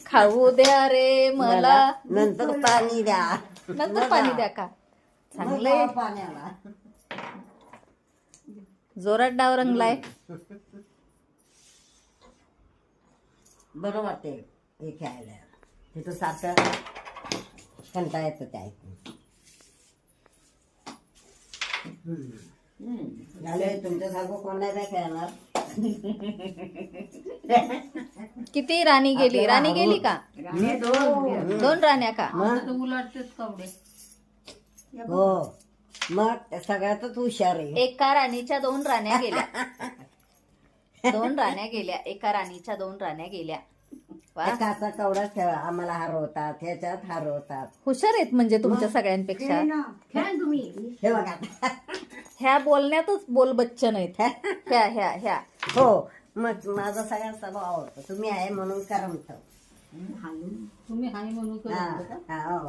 खाऊ द्या रे मला. नंतर पाणी द्या. नंतर पाणी द्या का? चांगलंय. पाण्याला जोरात डाव रंगलाय. बरं वाटते हे खेळायला. तिथं सारखं कंटाळा येतं ते ऐकून. झालं तुमच्यासारखं कोण नाही खेळणार. किती राणी गेली? राणी गेली का? दोन राण्या का? हो मग सगळ्यातच हुशार आहे. एका राणीच्या दोन राण्या गेल्या. दोन राण्या गेल्या. एका राणीच्या दोन राण्या गेल्या. वा, काचा कवडा खेळ आम्हाला हरवतात, ह्याच्यात हरवतात. हुशार आहेत म्हणजे तुमच्या सगळ्यांपेक्षा. हे बघा ह्या बोलण्यातच बोल बच्चन आहेत. ह्या ह्या ह्या हो मग माझा सगळ्यात स्वभाव आवडतो. तुम्ही आहे म्हणून करमत. तुम्ही हाय म्हणून हा हो